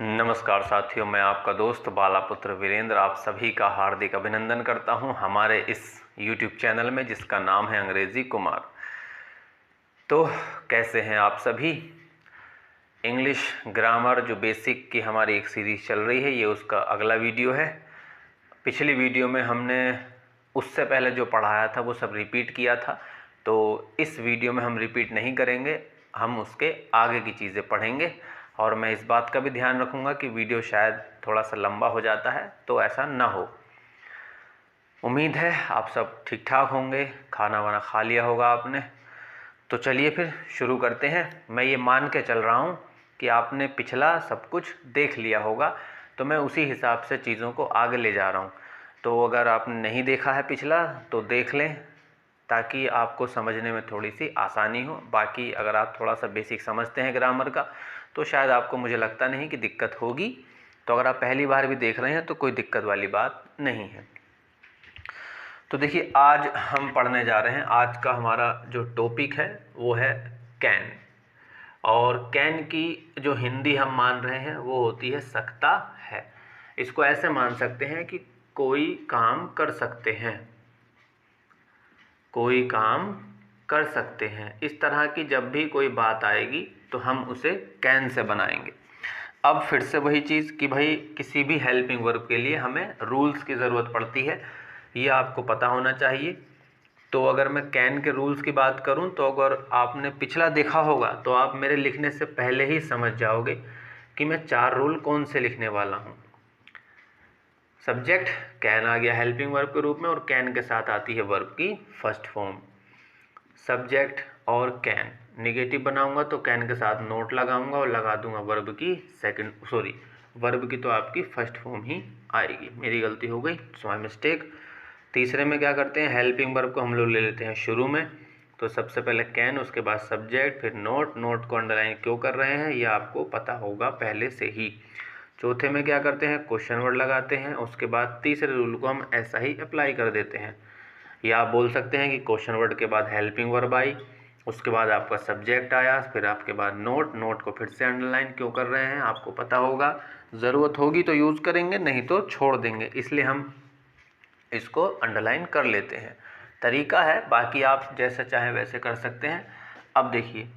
नमस्कार साथियों, मैं आपका दोस्त बालापुत्र वीरेंद्र आप सभी का हार्दिक अभिनंदन करता हूं हमारे इस YouTube चैनल में जिसका नाम है अंग्रेजी कुमार। तो कैसे हैं आप सभी। इंग्लिश ग्रामर जो बेसिक की हमारी एक सीरीज़ चल रही है, ये उसका अगला वीडियो है। पिछली वीडियो में हमने उससे पहले जो पढ़ाया था वो सब रिपीट किया था, तो इस वीडियो में हम रिपीट नहीं करेंगे, हम उसके आगे की चीज़ें पढ़ेंगे। और मैं इस बात का भी ध्यान रखूँगा कि वीडियो शायद थोड़ा सा लंबा हो जाता है, तो ऐसा ना हो। उम्मीद है आप सब ठीक ठाक होंगे, खाना वाना खा लिया होगा आपने। तो चलिए फिर शुरू करते हैं। मैं ये मान के चल रहा हूँ कि आपने पिछला सब कुछ देख लिया होगा, तो मैं उसी हिसाब से चीज़ों को आगे ले जा रहा हूँ। तो अगर आपने नहीं देखा है पिछला तो देख लें, ताकि आपको समझने में थोड़ी सी आसानी हो। बाकी अगर आप थोड़ा सा बेसिक समझते हैं ग्रामर का तो शायद आपको, मुझे लगता नहीं कि दिक्कत होगी। तो अगर आप पहली बार भी देख रहे हैं तो कोई दिक्कत वाली बात नहीं है। तो देखिए, आज हम पढ़ने जा रहे हैं, आज का हमारा जो टॉपिक है वो है कैन। और कैन की जो हिंदी हम मान रहे हैं वो होती है सकता है। इसको ऐसे मान सकते हैं कि कोई काम कर सकते हैं, कोई काम कर सकते हैं। इस तरह की जब भी कोई बात आएगी तो हम उसे कैन से बनाएंगे। अब फिर से वही चीज़ कि भाई किसी भी हेल्पिंग वर्ब के लिए हमें रूल्स की ज़रूरत पड़ती है, ये आपको पता होना चाहिए। तो अगर मैं कैन के रूल्स की बात करूं तो अगर आपने पिछला देखा होगा तो आप मेरे लिखने से पहले ही समझ जाओगे कि मैं 4 रूल कौन से लिखने वाला हूं। सब्जेक्ट कैन आ गया हेल्पिंग वर्ब के रूप में, और कैन के साथ आती है वर्ब की फर्स्ट फॉर्म। सब्जेक्ट और कैन निगेटिव बनाऊंगा तो कैन के साथ नोट लगाऊंगा और लगा दूंगा वर्ब की वर्ब की तो आपकी फर्स्ट फॉर्म ही आएगी। मेरी गलती हो गई, इट्स माय मिस्टेक। तीसरे में क्या करते हैं, हेल्पिंग वर्ब को हम लोग ले लेते हैं शुरू में। तो सबसे पहले कैन, उसके बाद सब्जेक्ट, फिर नोट को अंडरलाइन क्यों कर रहे हैं ये आपको पता होगा पहले से ही। चौथे में क्या करते हैं, क्वेश्चन वर्ड लगाते हैं। उसके बाद तीसरे रूल को हम ऐसा ही अप्लाई कर देते हैं। या आप बोल सकते हैं कि क्वेश्चन वर्ड के बाद हेल्पिंग वर्ब आई, उसके बाद आपका सब्जेक्ट आया, फिर आपके बाद नोट को फिर से अंडरलाइन क्यों कर रहे हैं आपको पता होगा। ज़रूरत होगी तो यूज़ करेंगे, नहीं तो छोड़ देंगे, इसलिए हम इसको अंडरलाइन कर लेते हैं। तरीका है, बाकी आप जैसा चाहें वैसे कर सकते हैं। अब देखिए,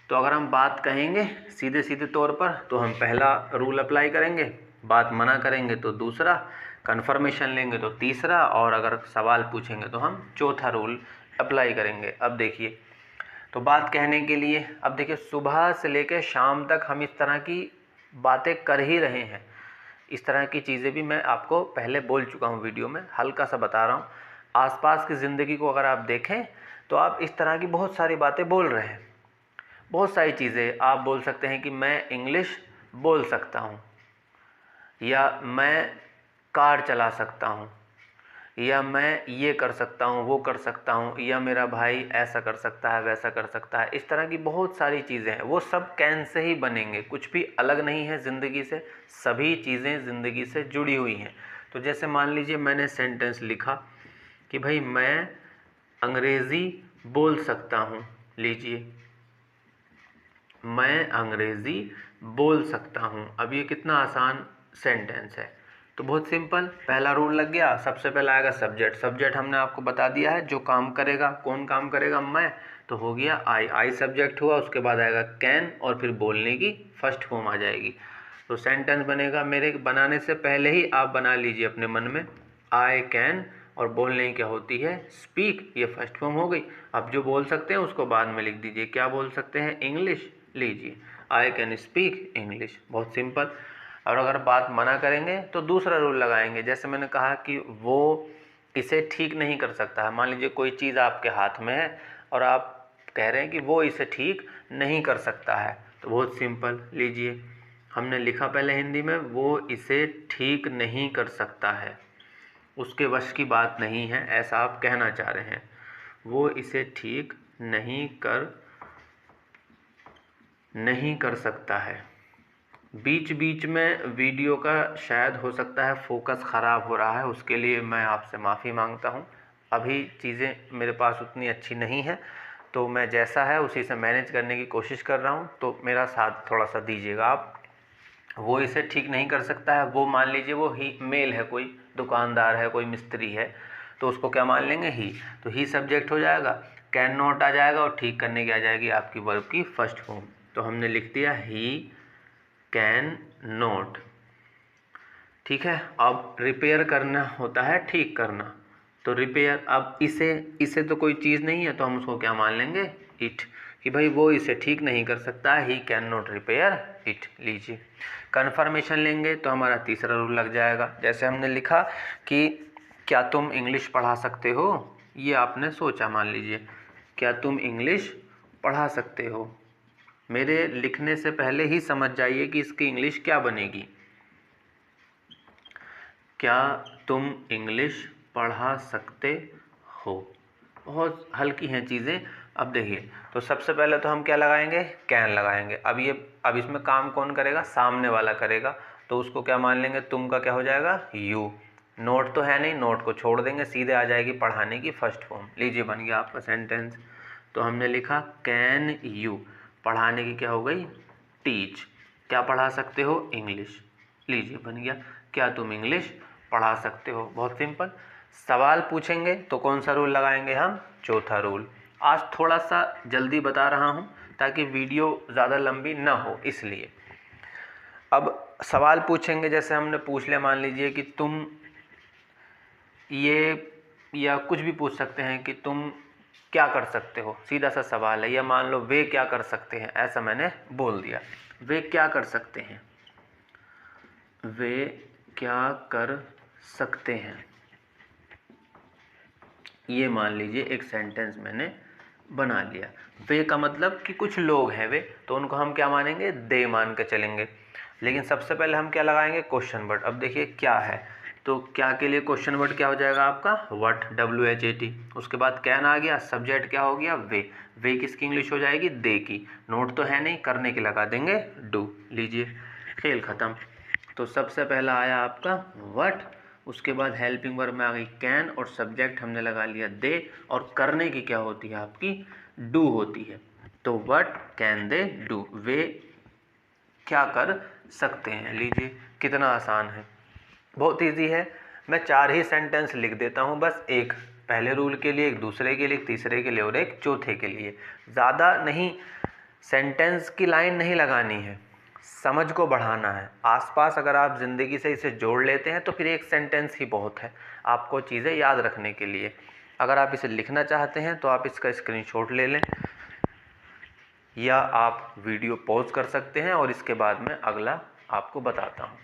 तो अगर हम बात कहेंगे सीधे सीधे तौर पर तो हम पहला रूल अप्लाई करेंगे, बात मना करेंगे तो दूसरा, कन्फर्मेशन लेंगे तो तीसरा, और अगर सवाल पूछेंगे तो हम चौथा रूल अप्लाई करेंगे। अब देखिए, तो बात कहने के लिए, अब देखिए सुबह से लेकर शाम तक हम इस तरह की बातें कर ही रहे हैं। इस तरह की चीज़ें भी मैं आपको पहले बोल चुका हूँ वीडियो में, हल्का सा बता रहा हूँ। आसपास की ज़िंदगी को अगर आप देखें तो आप इस तरह की बहुत सारी बातें बोल रहे हैं। बहुत सारी चीज़ें आप बोल सकते हैं कि मैं इंग्लिश बोल सकता हूँ, या मैं कार चला सकता हूँ, या मैं ये कर सकता हूँ, वो कर सकता हूँ, या मेरा भाई ऐसा कर सकता है, वैसा कर सकता है। इस तरह की बहुत सारी चीज़ें हैं, वो सब कैन से ही बनेंगे, कुछ भी अलग नहीं है ज़िंदगी से, सभी चीज़ें ज़िंदगी से जुड़ी हुई हैं। तो जैसे मान लीजिए मैंने सेंटेंस लिखा कि भाई मैं अंग्रेज़ी बोल सकता हूँ, लीजिए मैं अंग्रेज़ी बोल सकता हूँ। अब ये कितना आसान सेंटेंस है, तो बहुत सिंपल, पहला रूल लग गया। सबसे पहला आएगा सब्जेक्ट हमने आपको बता दिया है, जो काम करेगा, कौन काम करेगा, मैं, तो हो गया आई सब्जेक्ट हुआ। उसके बाद आएगा कैन, और फिर बोलने की फर्स्ट फॉर्म आ जाएगी, तो सेंटेंस बनेगा। मेरे बनाने से पहले ही आप बना लीजिए अपने मन में, आई कैन, और बोलने की क्या होती है, स्पीक, ये फर्स्ट फॉर्म हो गई। अब जो बोल सकते हैं उसको बाद में लिख दीजिए, क्या बोल सकते हैं, इंग्लिश, लीजिए आई कैन स्पीक इंग्लिश, बहुत सिंपल। और अगर बात मना करेंगे तो दूसरा रूल लगाएंगे। जैसे मैंने कहा कि वो इसे ठीक नहीं कर सकता है, मान लीजिए कोई चीज़ आपके हाथ में है और आप कह रहे हैं कि वो इसे ठीक नहीं कर सकता है, तो बहुत सिंपल, लीजिए हमने लिखा पहले हिंदी में, वो इसे ठीक नहीं कर सकता है, उसके वश की बात नहीं है, ऐसा आप कहना चाह रहे हैं। वो इसे ठीक नहीं कर सकता है। बीच बीच में वीडियो का शायद हो सकता है फोकस ख़राब हो रहा है, उसके लिए मैं आपसे माफ़ी मांगता हूँ। अभी चीज़ें मेरे पास उतनी अच्छी नहीं है, तो मैं जैसा है उसी से मैनेज करने की कोशिश कर रहा हूँ, तो मेरा साथ थोड़ा सा दीजिएगा आप। वो इसे ठीक नहीं कर सकता है। वो मान लीजिए वो ही मेल है, कोई दुकानदार है, कोई मिस्त्री है, तो उसको क्या मान लेंगे? ही। तो ही सब्जेक्ट हो जाएगा, कैन नॉट आ जाएगा और ठीक करने की आ जाएगी आपकी वर्ब की फर्स्ट फॉर्म। तो हमने लिख दिया ही कैन नॉट। ठीक है। अब रिपेयर करना होता है ठीक करना, तो रिपेयर, अब इसे तो कोई चीज़ नहीं है तो हम उसको क्या मान लेंगे? इट, कि भाई वो इसे ठीक नहीं कर सकता, he can not repair it. लीजिए कन्फर्मेशन लेंगे तो हमारा तीसरा रूल लग जाएगा। जैसे हमने लिखा कि क्या तुम इंग्लिश पढ़ा सकते हो, ये आपने सोचा, मान लीजिए क्या तुम इंग्लिश पढ़ा सकते हो। मेरे लिखने से पहले ही समझ जाइए कि इसकी इंग्लिश क्या बनेगी। क्या तुम इंग्लिश पढ़ा सकते हो। बहुत हल्की हैं चीज़ें। अब देखिए, तो सबसे पहले तो हम क्या लगाएंगे? कैन लगाएंगे। अब इसमें काम कौन करेगा? सामने वाला करेगा, तो उसको क्या मान लेंगे? तुम का क्या हो जाएगा? यू। नोट तो है नहीं, नोट को छोड़ देंगे, सीधे आ जाएगी पढ़ाने की फर्स्ट फॉर्म। लीजिए बन गया आपका सेंटेंस। तो हमने लिखा कैन यू, पढ़ाने की क्या हो गई? टीच। क्या पढ़ा सकते हो? इंग्लिश। लीजिए बन गया, क्या तुम इंग्लिश पढ़ा सकते हो। बहुत सिंपल। सवाल पूछेंगे तो कौन सा रूल लगाएंगे हम? चौथा रूल। आज थोड़ा सा जल्दी बता रहा हूँ ताकि वीडियो ज़्यादा लंबी ना हो, इसलिए। अब सवाल पूछेंगे, जैसे हमने पूछ लिया, मान लीजिए कि तुम ये, या कुछ भी पूछ सकते हैं कि तुम क्या कर सकते हो, सीधा सा सवाल है। या मान लो वे क्या कर सकते हैं, ऐसा मैंने बोल दिया। वे क्या कर सकते हैं, वे क्या कर सकते हैं, ये मान लीजिए एक सेंटेंस मैंने बना लिया। वे का मतलब कि कुछ लोग हैं वे, तो उनको हम क्या मानेंगे? दे मान के चलेंगे। लेकिन सबसे पहले हम क्या लगाएंगे? Question word. अब देखिए क्या है, तो क्या के लिए क्वेश्चन वर्ड क्या हो जाएगा आपका? What, WHAT। उसके बाद कैन आ गया, सब्जेक्ट क्या हो गया? वे। वे किसकी इंग्लिश हो जाएगी? दे की। नोट तो है नहीं, करने की लगा देंगे डू। लीजिए खेल खत्म। तो सबसे पहला आया आपका व्हाट, उसके बाद हेल्पिंग वर्ब में आ गई कैन, और सब्जेक्ट हमने लगा लिया दे, और करने की क्या होती है आपकी? डू होती है। तो व्हाट कैन दे डू, वे क्या कर सकते हैं। लीजिए कितना आसान है, बहुत इजी है। मैं 4 ही सेंटेंस लिख देता हूँ बस, एक पहले रूल के लिए, एक दूसरे के लिए, एक तीसरे के लिए और एक चौथे के लिए। ज़्यादा नहीं, सेंटेंस की लाइन नहीं लगानी है, समझ को बढ़ाना है। आसपास अगर आप ज़िंदगी से इसे जोड़ लेते हैं तो फिर एक सेंटेंस ही बहुत है आपको चीज़ें याद रखने के लिए। अगर आप इसे लिखना चाहते हैं तो आप इसका स्क्रीनशॉट ले लें, या आप वीडियो पॉज कर सकते हैं और इसके बाद में अगला आपको बताता हूँ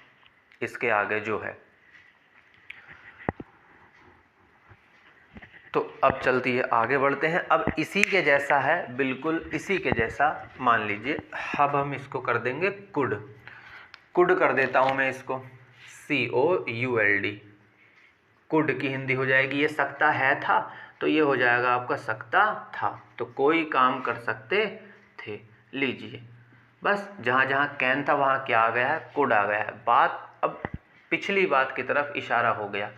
इसके आगे जो है। तो अब चलती है, आगे बढ़ते हैं। अब इसी के जैसा है, बिल्कुल इसी के जैसा मान लीजिए। अब हम इसको कर देंगे कुड। कुड कर देता हूँ मैं इसको, COULD। कुड की हिंदी हो जाएगी, ये सकता है था, तो ये हो जाएगा आपका सकता था। तो कोई काम कर सकते थे। लीजिए बस, जहाँ जहाँ कैन था वहाँ क्या आ गया है? कुड आ गया है। बात अब पिछली बात की तरफ इशारा हो गया,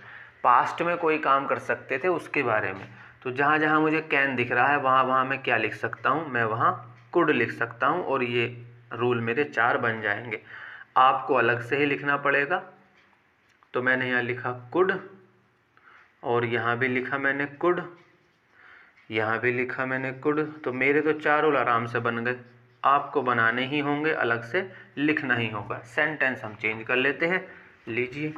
पास्ट में कोई काम कर सकते थे उसके बारे में। तो जहाँ जहाँ मुझे कैन दिख रहा है वहाँ वहाँ मैं क्या लिख सकता हूँ? मैं वहाँ कुड लिख सकता हूँ, और ये रूल मेरे 4 बन जाएंगे। आपको अलग से ही लिखना पड़ेगा। तो मैंने यहाँ लिखा कुड, और यहाँ भी लिखा मैंने कुड, यहाँ भी लिखा मैंने कुड। तो मेरे तो 4 रूल आराम से बन गए। आपको बनाने ही होंगे, अलग से लिखना ही होगा। सेंटेंस हम चेंज कर लेते हैं। लीजिए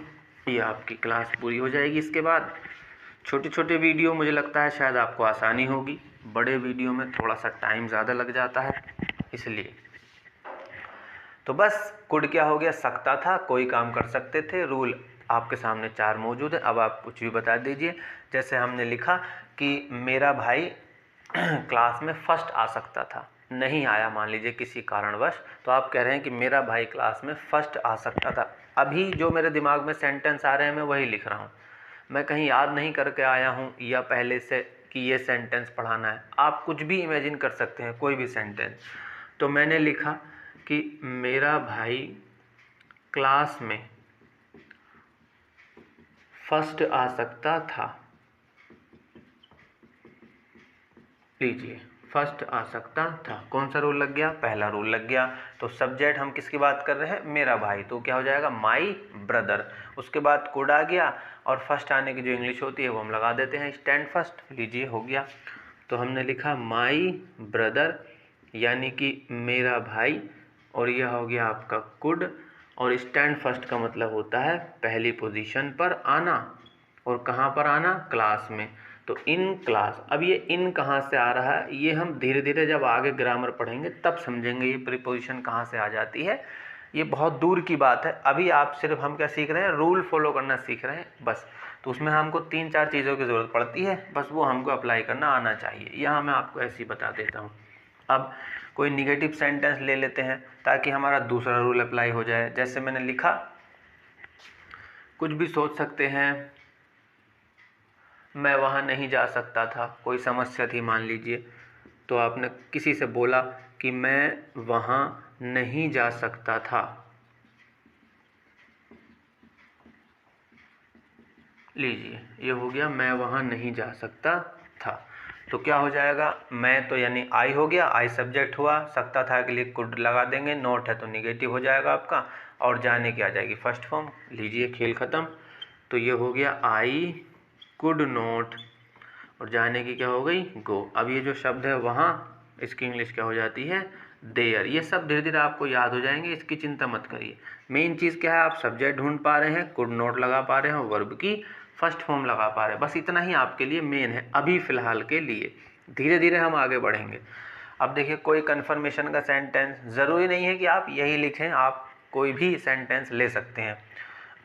ये आपकी क्लास पूरी हो जाएगी। इसके बाद छोटे छोटे वीडियो, मुझे लगता है शायद आपको आसानी होगी। बड़े वीडियो में थोड़ा सा टाइम ज़्यादा लग जाता है, इसलिए। तो बस कुड क्या हो गया? सकता था, कोई काम कर सकते थे। रूल आपके सामने 4 मौजूद है। अब आप कुछ भी बता दीजिए। जैसे हमने लिखा कि मेरा भाई क्लास में फर्स्ट आ सकता था, नहीं आया मान लीजिए किसी कारणवश, तो आप कह रहे हैं कि मेरा भाई क्लास में फर्स्ट आ सकता था। अभी जो मेरे दिमाग में सेंटेंस आ रहे हैं मैं वही लिख रहा हूँ, मैं कहीं याद नहीं करके आया हूँ या पहले से कि ये सेंटेंस पढ़ाना है। आप कुछ भी इमेजिन कर सकते हैं, कोई भी सेंटेंस। तो मैंने लिखा कि मेरा भाई क्लास में फर्स्ट आ सकता था। लीजिए फर्स्ट आ सकता था। कौन सा रूल लग गया? पहला रूल लग गया। तो सब्जेक्ट हम किसकी बात कर रहे हैं? मेरा भाई, तो क्या हो जाएगा? My brother. उसके बाद कुड आ गया और फर्स्ट आने की जो इंग्लिश होती है वो हम लगा देते हैं स्टैंड फर्स्ट। लीजिए हो गया। तो हमने लिखा माई ब्रदर यानी कि मेरा भाई, और यह हो गया आपका कुड। और स्टैंड फर्स्ट का मतलब होता है पहली पोजीशन पर आना। और कहाँ पर आना? क्लास में। तो इन क्लास। अब ये इन कहाँ से आ रहा है ये हम धीरे धीरे जब आगे ग्रामर पढ़ेंगे तब समझेंगे ये प्रीपोजिशन कहाँ से आ जाती है। ये बहुत दूर की बात है। अभी आप सिर्फ हम क्या सीख रहे हैं? रूल फॉलो करना सीख रहे हैं बस। तो उसमें हमको 3-4 चीज़ों की ज़रूरत पड़ती है, बस वो हमको अप्लाई करना आना चाहिए। यहाँ मैं आपको ऐसे ही बता देता हूँ। अब कोई निगेटिव सेंटेंस ले लेते हैं ताकि हमारा दूसरा रूल अप्लाई हो जाए। जैसे मैंने लिखा, कुछ भी सोच सकते हैं, मैं वहाँ नहीं जा सकता था। कोई समस्या थी मान लीजिए, तो आपने किसी से बोला कि मैं वहाँ नहीं जा सकता था। लीजिए ये हो गया, मैं वहाँ नहीं जा सकता था। तो क्या हो जाएगा? मैं तो यानी आई हो गया, आई सब्जेक्ट हुआ, सकता था के लिए कुड लगा देंगे, नॉट है तो निगेटिव हो जाएगा आपका, और जाने की आ जाएगी फर्स्ट फॉर्म। लीजिए खेल ख़त्म। तो ये हो गया आई कुड नॉट, और जाने की क्या हो गई? गो। अब ये जो शब्द है वहाँ, इसकी इंग्लिश क्या हो जाती है? देयर। ये सब धीरे धीरे आपको याद हो जाएंगे, इसकी चिंता मत करिए। मेन चीज़ क्या है? आप सब्जेक्ट ढूंढ पा रहे हैं, कुड नॉट लगा पा रहे हैं, वर्ब की फर्स्ट फॉर्म लगा पा रहे हैं। बस इतना ही आपके लिए मेन है अभी फ़िलहाल के लिए। धीरे धीरे हम आगे बढ़ेंगे। अब देखिए, कोई कन्फर्मेशन का सेंटेंस, ज़रूरी नहीं है कि आप यही लिखें, आप कोई भी सेंटेंस ले सकते हैं।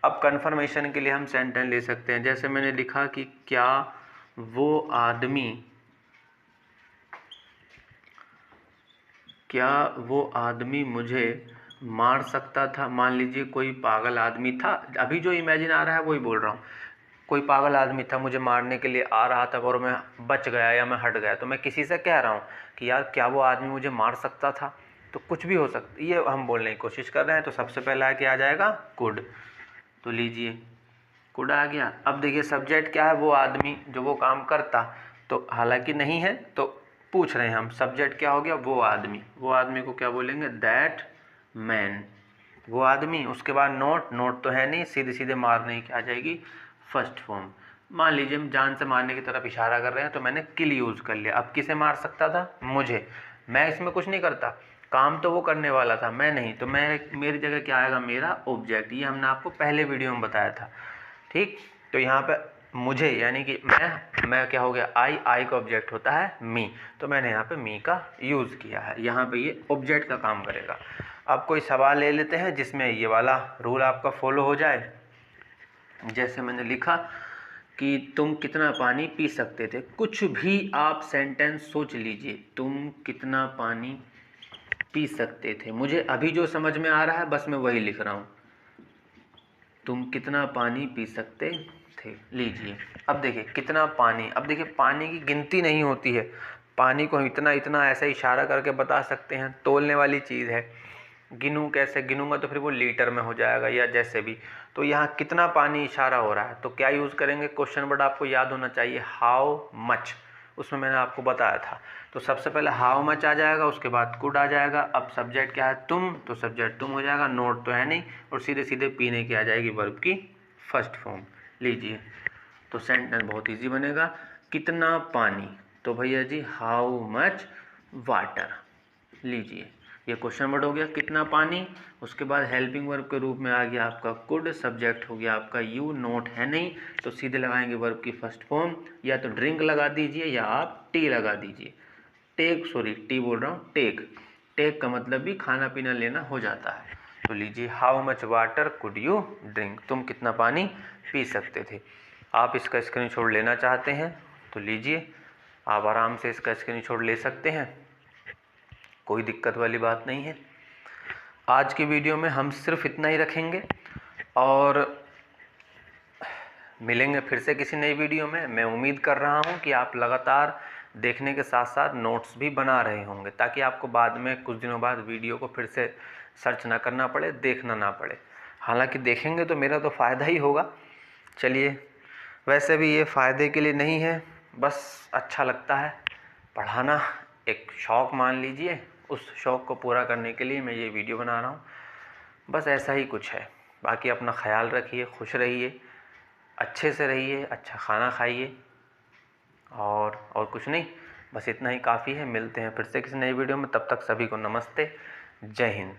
अब कन्फर्मेशन के लिए हम सेंटेंस ले सकते हैं। जैसे मैंने लिखा कि क्या वो आदमी मुझे मार सकता था। मान लीजिए कोई पागल आदमी था, अभी जो इमेजिन आ रहा है वही बोल रहा हूँ। कोई पागल आदमी था, मुझे मारने के लिए आ रहा था और मैं बच गया या मैं हट गया, तो मैं किसी से कह रहा हूँ कि यार क्या वो आदमी मुझे मार सकता था। तो कुछ भी हो सकता, ये हम बोलने की कोशिश कर रहे हैं। तो सबसे पहला क्या आ जाएगा? कुड। तो लीजिए कुड आ गया। अब देखिए सब्जेक्ट क्या है? वो आदमी जो वो काम करता, तो हालांकि नहीं है तो पूछ रहे हैं हम, सब्जेक्ट क्या हो गया? वो आदमी। वो आदमी को क्या बोलेंगे? That man. वो आदमी। उसके बाद नोट, नोट तो है नहीं, सीधे सीधे मारने की आ जाएगी फर्स्ट फॉर्म। मान लीजिए हम जान से मारने की तरफ इशारा कर रहे हैं तो मैंने किल यूज़ कर लिया। अब किसे मार सकता था? मुझे। मैं इसमें कुछ नहीं करता, काम तो वो करने वाला था, मैं नहीं। तो मैं, मेरी जगह क्या आएगा? मेरा ऑब्जेक्ट। ये हमने आपको पहले वीडियो में बताया था, ठीक। तो यहाँ पे मुझे यानी कि मैं क्या हो गया? आई का ऑब्जेक्ट होता है मी, तो मैंने यहाँ पे मी का यूज़ किया है। यहाँ पे ये ऑब्जेक्ट का काम करेगा। अब कोई सवाल ले लेते हैं जिसमें ये वाला रूल आपका फॉलो हो जाए। जैसे मैंने लिखा कि तुम कितना पानी पी सकते थे। कुछ भी आप सेंटेंस सोच लीजिए, तुम कितना पानी पी सकते थे। मुझे अभी जो समझ में आ रहा है बस मैं वही लिख रहा हूँ, तुम कितना पानी पी सकते थे। लीजिए अब देखिए कितना पानी। अब देखिए पानी की गिनती नहीं होती है, पानी को इतना इतना ऐसे इशारा करके बता सकते हैं, तोलने वाली चीज़ है। गिनूँ कैसे? गिनूंगा तो फिर वो लीटर में हो जाएगा या जैसे भी। तो यहाँ कितना पानी इशारा हो रहा है, तो क्या यूज़ करेंगे? क्वेश्चन वर्ड आपको याद होना चाहिए, हाउ मच। उसमें मैंने आपको बताया था। तो सबसे पहले हाउ मच आ जाएगा, उसके बाद कुड आ जाएगा। अब सब्जेक्ट क्या है? तुम, तो सब्जेक्ट तुम हो जाएगा, नोट तो है नहीं, और सीधे सीधे पीने की आ जाएगी वर्ब की फर्स्ट फॉर्म। लीजिए तो सेंटेंस बहुत इजी बनेगा। कितना पानी, तो भैया जी हाउ मच वाटर। लीजिए ये क्वेश्चन वर्ड हो गया कितना पानी। उसके बाद हेल्पिंग वर्ब के रूप में आ गया आपका कुड, सब्जेक्ट हो गया आपका यू, नोट है नहीं तो सीधे लगाएंगे वर्ब की फर्स्ट फॉर्म। या तो ड्रिंक लगा दीजिए या आप टी लगा दीजिए। टी बोल रहा हूँ, टेक का मतलब भी खाना पीना लेना हो जाता है। तो लीजिए how much water could you drink, तुम कितना पानी पी सकते थे। आप इसका स्क्रीनशॉट लेना चाहते हैं तो लीजिए, आप आराम से इसका स्क्रीनशॉट ले सकते हैं, कोई दिक्कत वाली बात नहीं है। आज की वीडियो में हम सिर्फ इतना ही रखेंगे और मिलेंगे फिर से किसी नई वीडियो में। मैं उम्मीद कर रहा हूँ कि आप लगातार देखने के साथ साथ नोट्स भी बना रहे होंगे, ताकि आपको बाद में कुछ दिनों बाद वीडियो को फिर से सर्च ना करना पड़े, देखना ना पड़े। हालांकि देखेंगे तो मेरा तो फ़ायदा ही होगा। चलिए, वैसे भी ये फ़ायदे के लिए नहीं है, बस अच्छा लगता है पढ़ाना, एक शौक़ मान लीजिए, उस शौक़ को पूरा करने के लिए मैं ये वीडियो बना रहा हूँ। बस ऐसा ही कुछ है। बाकी अपना ख्याल रखिए, खुश रहिए, अच्छे से रहिए, अच्छा खाना खाइए, और कुछ नहीं, बस इतना ही काफ़ी है। मिलते हैं फिर से किसी नई वीडियो में, तब तक सभी को नमस्ते, जय हिंद।